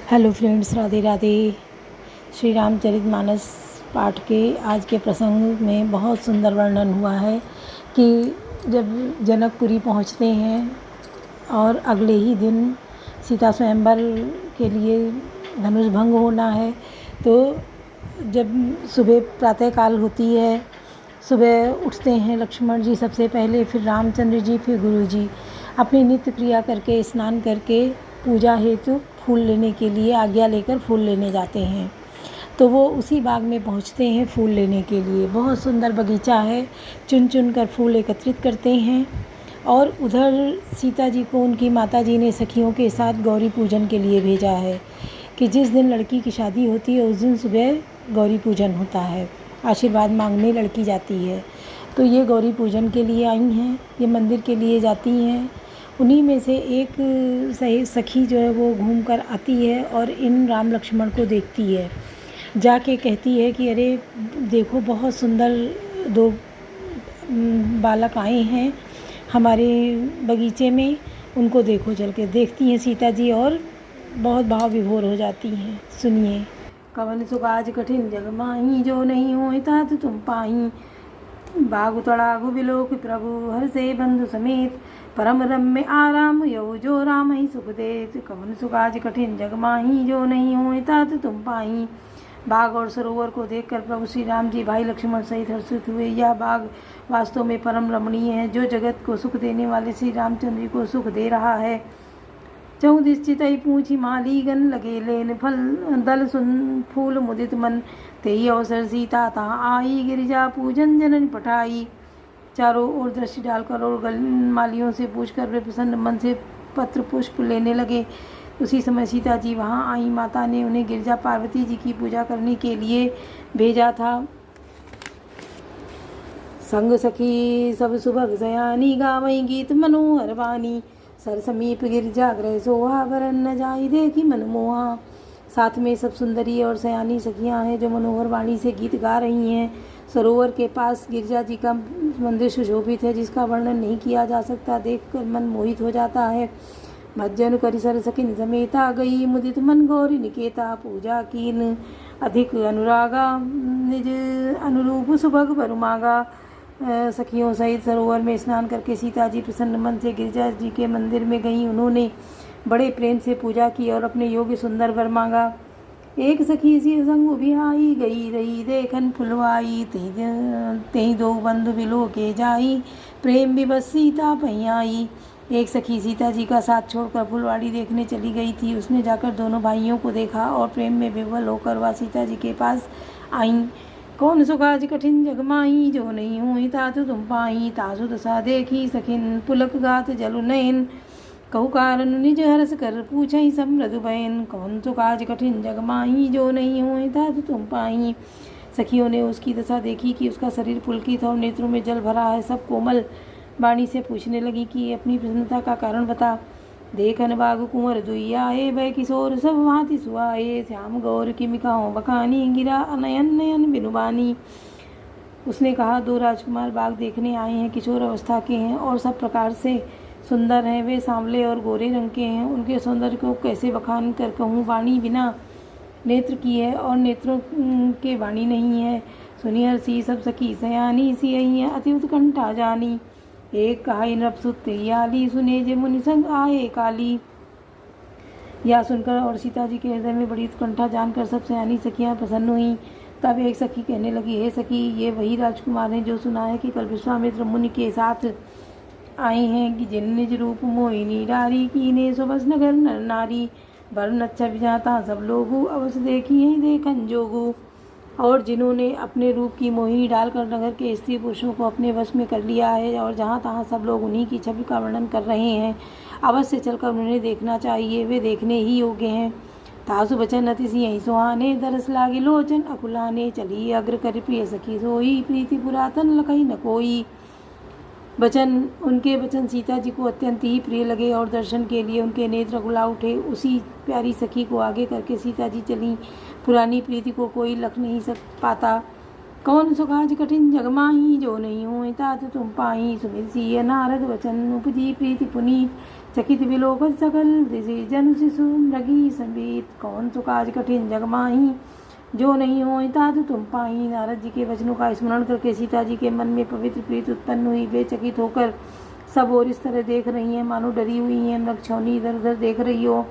Hello friends, Radhe Radhe. Shri Ramcharitmanas पाठ के आज के प्रसंग में बहुत सुंदर वर्णन हुआ है कि जब जनकपुरी पहुंचते हैं और अगले ही दिन सीता स्वयंवर के लिए धनुष भंग होना है, तो जब सुबह प्रातःकाल होती है, सुबह उठते हैं लक्ष्मण जी सबसे पहले, फिर रामचंद्र जी, फिर गुरु जी अपनी नित्य क्रिया करके स्नान करके पूजा हेतु फूल लेने के लिए आज्ञा लेकर फूल लेने जाते हैं। तो वो उसी बाग में पहुंचते हैं फूल लेने के लिए। बहुत सुंदर बगीचा है, चुन चुन कर फूल एकत्रित करते हैं। और उधर सीता जी को उनकी माता जी ने सखियों के साथ गौरी पूजन के लिए भेजा है कि जिस दिन लड़की की शादी होती है उस दिन सुबह गौरी पूजन होता है, आशीर्वाद मांगने लड़की जाती है। तो ये गौरी पूजन के लिए आई हैं, ये मंदिर के लिए जाती हैं। उन्हीं में से एक सखी जो है वो घूम कर आती है और इन राम लक्ष्मण को देखती है। जाके कहती है कि अरे देखो, बहुत सुंदर दो बालक आए हैं हमारे बगीचे में, उनको देखो। चल के देखती हैं सीता जी और बहुत भाव विभोर हो जाती हैं। सुनिए। कवन सुकाज कठिन जग माही, जो नहीं होए तात तुम पाही। बागु तड़ागु बिलोक प्रभु, हर से बंधु समेत। परम रम्य आराम यो, जो राम ही सुख देत। कवन सुकाज कठिन जग माही, जो नहीं होए तात तुम पाही। बाग और सरोवर को देखकर प्रभु श्री राम जी भाई लक्ष्मण सहित हर्षित हुए। यह बाग वास्तव में परम रमणीय है, जो जगत को सुख देने वाले श्री रामचंद्र जी को सुख दे रहा है। चौदिस चितई पूछी मालीगन, लगे लेन फल दल सुन फूल मुदित मन। तेई अवसर सीता तहाँ आई, गिरिजा पूजन जनन पठाई। चारों ओर दृष्टि डालकर और मालियों से पूछकर वे प्रसन्न मन से पत्र पुष्प लेने लगे। उसी समय सीता जी वहाँ आई। माता ने उन्हें गिरिजा पार्वती जी की पूजा करने के लिए भेजा था। संग सखी सब सुभग सयानी, गावई गीत मनोहर वाणी। सर समीप गिरजा गृह सोहा, वरन न जाई देखी मनमोहा। साथ में सब सुंदरी और सयानी सखियां हैं जो मनोहर वाणी से गीत गा रही हैं। सरोवर के पास गिरजा जी का मंदिर सुशोभित है, जिसका वर्णन नहीं किया जा सकता। देखकर मन मोहित हो जाता है। भजन करि सर सकिन समेता, गई मुदित मन गौरी निकेता। पूजा कीन अधिक अनुरागा, निज अनुरूप सुभग वर मागा। सखियों सहित सरोवर में स्नान करके सीता जी प्रसन्न मन से गिरजा जी के मंदिर में गईं। उन्होंने बड़े प्रेम से पूजा की और अपने योग्य सुंदर वर मांगा। एक सखी सी संग बिहाई, गई रही देखन फुलवाई। तेई दो बंधु बिलो के जाई, प्रेम विवश सीता पहियाई। एक सखी सीता जी का साथ छोड़कर फुलवाड़ी देखने चली गई थी। उसने जाकर दोनों भाइयों को देखा और प्रेम में विवल होकर वह सीता जी के पास आई। कौन सुकाज कठिन जग माही, जो नहीं हुई तातु तुम पाई। तासु दशा देखी सखिन, पुलक गात जलु नयन। कहु कारण निज हरस कर, पूछई सब मृदु बयन। कौन सुकाज कठिन जग माही, जो नहीं हुई तातु तुम पाई। सखियों ने उसकी दशा देखी कि उसका शरीर पुलकित और नेत्रों में जल भरा है। सब कोमल वाणी से पूछने लगी कि अपनी प्रसन्नता का कारण बता। देखन बाग कुंवर दुइयाए, वह किशोर सब भांति सुआए। श्याम गौर की मिकाओं बखानी, गिरा अनयन नयन बिनुबानी। उसने कहा, दो राजकुमार बाग देखने आए हैं, किशोर अवस्था के हैं और सब प्रकार से सुंदर हैं। वे सांवले और गोरे रंग के हैं। उनके सौंदर्य को कैसे बखान कर कहूँ। वाणी बिना नेत्र की है और नेत्रों के वाणी नहीं है। सुनिहर सी सब सखी सयानी, सी अहिया अति उत्कंठा जानी। एक कहाई नृपसुत याली, सुने जे मुनि संग आए काली। यह सुनकर और सीता जी के हृदय में बड़ी उत्कंठा जानकर सब सयानी सखियां प्रसन्न हुई। तब एक सखी कहने लगी, हे सखी, ये वही राजकुमार हैं जो सुना है कि कल विश्वामित्र मुनि के साथ आए हैं, कि जिन निज रूप मोहिनी डारी, कीने सुबस नगर नर नारी। वर्ण अच्छा विजाता सब लोगू, अवश्य देखी है देखन जोगू। और जिन्होंने अपने रूप की मोहिनी डालकर नगर के स्त्री पुरुषों को अपने वश में कर लिया है और जहाँ तहाँ सब लोग उन्हीं की छवि का वर्णन कर रहे हैं, अवश्य चलकर उन्हें देखना चाहिए। वे देखने ही योग्य हैं। तासु बचन अति सिंह सुहाने, दरस लागे लोचन अकुलाने। चली अग्र कर प्रिय सखी सोई, प्रीति पुरातन लखई न कोई। उनके वचन सीता जी को अत्यंत ही प्रिय लगे और दर्शन के लिए उनके नेत्र खुला उठे। उसी प्यारी सखी को आगे करके सीता जी चली। पुरानी प्रीति को कोई लख नहीं पाता। कौन सुखाज कठिन जग माही, जो नहीं होए तात तुम पाही। सुमिर सिय नारद वचन, उपजी प्रीति पुनीत। चकित विलोकत सकल दिशि, जनु शिशु मृगी संबीत। कौन सुखाज कठिन जग माही, जो नहीं होए तात तुम पाही। नारद जी के वचनों का स्मरण करके सीता जी के मन में पवित्र प्रीति उत्पन्न हुई। वे चकित होकर सब और इस तरह देख रही हैं मानो डरी हुई हैं मृगछौनी इधर उधर देख रही हो।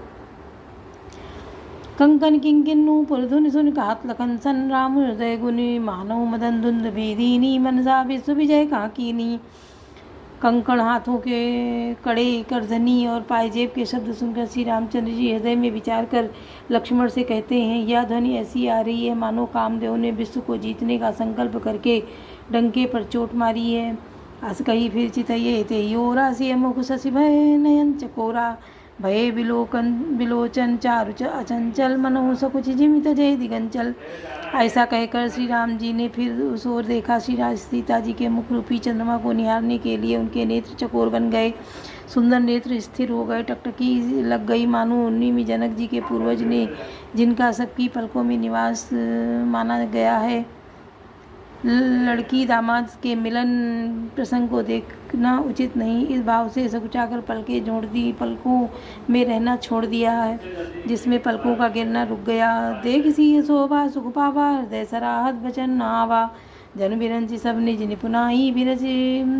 कंकन किंकिन्नु पुरधुन सुन कहत लखन सन, राम हृदय गुनि मानव मदन धुंध भेदीनी। मनसा विश्व विजय काकीनी। कंकण हाथों के कड़े करधनी और पायजेब के शब्द सुनकर श्री रामचंद्र जी हृदय में विचार कर लक्ष्मण से कहते हैं, यह ध्वनि ऐसी आ रही है मानो कामदेव ने विश्व को जीतने का संकल्प करके डंके पर चोट मारी है। अस कही फिर चितये ते योरा, सिय मुख शशि भय नयन चकोरा। भये बिलोचन चारु अचंचल, मनोह सकुच जिमित जय दिगंचल। ऐसा कहकर श्री राम जी ने फिर उस ओर देखा। श्री सीता जी के मुख रूपी चंद्रमा को निहारने के लिए उनके नेत्र चकोर बन गए, सुंदर नेत्र स्थिर हो गए, टकटकी लग गई मानो उन्हीं में जनक जी के पूर्वज ने, जिनका सबकी पलकों में निवास माना गया है। लड़की दामाद के मिलन प्रसंग को देखना उचित नहीं, इस भाव से सकुचाकर पलकें जोड़ दी, पलकों में रहना छोड़ दिया है, जिसमें पलकों का गिरना रुक गया। देख सी शोभा सुख पावा, हृदय सराहत वचन आवा। जन बिरंची सब निज निपुनाई, बिरज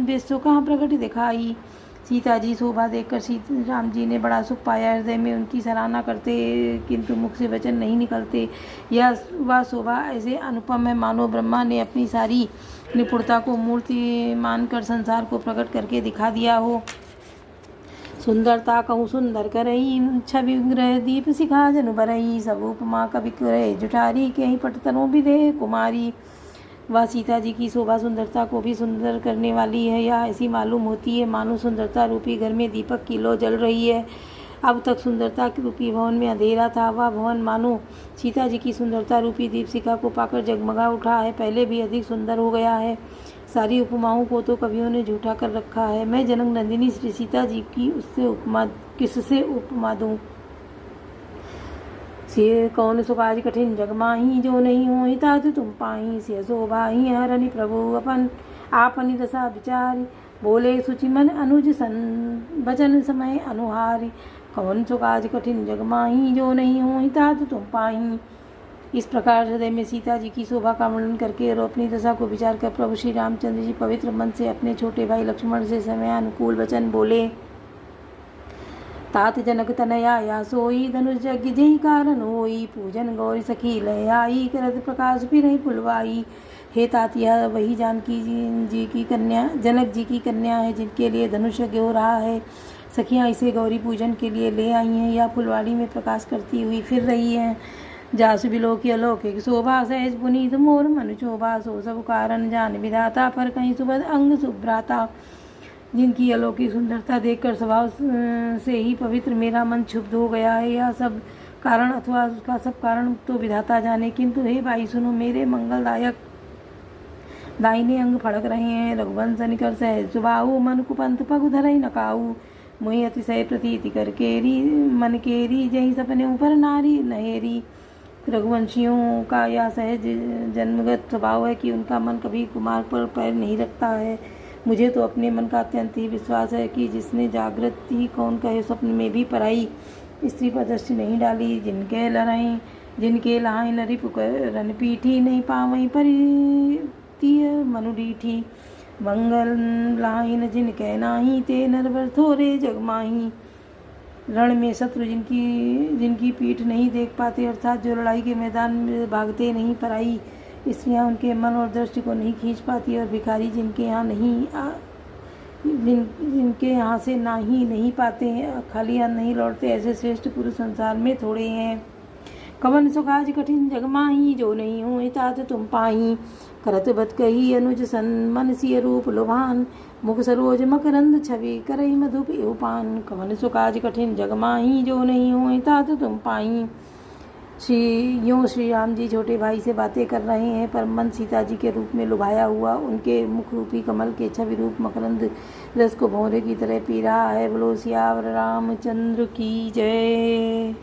विश्व कहाँ प्रकट दिखाई। सीता जी शोभा देखकर श्री राम जी ने बड़ा सुख पाया, हृदय में उनकी सराहना करते किंतु मुख से वचन नहीं निकलते। वह शोभा ऐसे अनुपम है मानो ब्रह्मा ने अपनी सारी निपुणता को मूर्ति मानकर संसार को प्रकट करके दिखा दिया हो। सुंदरता कहूँ सुंदर करई, छवि ग्रह दीप सिखा जनु बरई। सब उपमा कवि करे जुठारी, कहीं पटतनों विदे कुमारी। वह सीता जी की शोभा सुंदरता को भी सुंदर करने वाली है। यह ऐसी मालूम होती है मानो सुंदरता रूपी घर में दीपक की लौ जल रही है। अब तक सुंदरता रूपी भवन में अंधेरा था, वह भवन मानो सीता जी की सुंदरता रूपी दीपशिखा को पाकर जगमगा उठा है, पहले भी अधिक सुंदर हो गया है। सारी उपमाओं को तो कवियों ने झूठा कर रखा है। मैं जनक नंदिनी श्री सीता जी की किससे उपमा दूँ। सिय कौन सुखाज कठिन जग माही, जो नहीं होई तात तुम पाही। सिय शोभाही हरनि प्रभु अपन, आपनि दशा विचारी। बोले सुचि मन अनुज सन, वचन समय अनुहारी। कौन सुखाज कठिन जग माही, जो नहीं होई तात तुम पाही। इस प्रकार हृदय में सीता जी की शोभा का वर्णन करके और अपनी दशा को विचार कर प्रभु श्री रामचंद्र जी पवित्र मन से अपने छोटे भाई लक्ष्मण से समयानुकूल वचन बोले। तात जनक तनया या सोई, धनुष यज्ञ जही कारण होई। पूजन गौरी सखी लय आई, करत प्रकाश फिरहि फुलवाई। हे तात, यह वही जानकी जी की कन्या जनक जी की कन्या है जिनके लिए धनुष यज्ञ हो रहा है। सखियाँ इसे गौरी पूजन के लिए ले आई हैं, या फुलवाड़ी में प्रकाश करती हुई फिर रही हैं। जास बिलोकी अलौकिक शोभा, सहज पुनीत मोर मनु शोभा। सो सब कारण जान विधाता, पर कहीं सुबह अंग सुभ्राता। जिनकी अलौकिक सुंदरता देखकर स्वभाव से ही पवित्र मेरा मन क्षुब्ध हो गया है। यह सब कारण अथवा उसका सब कारण तो विधाता जाने, किंतु हे भाई सुनो, मेरे मंगलदायक दाहिने अंग फड़क रहे हैं। रघुवंश निकर सहज सुबाहु, मन कुपंथ पग धरई नकाऊ। मुहि अतिशय प्रतीति कर केरी, मन केरी जही सपने ऊपर नारी नहेरी। रघुवंशियों का यह सहज जन्मगत स्वभाव है कि उनका मन कभी कुमार पर पैर नहीं रखता है। मुझे तो अपने मन का अत्यंत ही विश्वास है कि जिसने जागृत ही कौन कहे स्वप्न में भी पराई स्त्री पर दृष्टि नहीं डाली। जिनके लहाई नरी पुकर रन पीठी, नहीं पावई परितीय मनुडीठी। मंगल लाइन जिनके नाही, ते नरवर थोरे जगमाही। रण में शत्रु जिनकी पीठ नहीं देख पाते, अर्थात जो लड़ाई के मैदान में भागते नहीं, पराई स्त्रियाँ उनके मन और दृष्टि को नहीं खींच पाती, और भिखारी जिनके यहाँ से ना ही नहीं पाते हैं, खाली हाथ नहीं लौटते, ऐसे श्रेष्ठ पुरुष संसार में थोड़े हैं। कवन सुखाज कठिन जग माही, जो नहीं होए तात तुम पाही। करत बत कही अनुज सन, मन सिय रूप लोभान। मुख सरोज मकरंद छवि, करई मधुप एवपान। कवन सुखाज कठिन जग माही, जो नहीं होए तात तुम पाही। श्री राम जी छोटे भाई से बातें कर रहे हैं, पर मन सीता जी के रूप में लुभाया हुआ उनके मुख रूपी कमल के छवि रूप मकरंद रस को भौरे की तरह पी रहा है। बोलो सियावर रामचंद्र की जय।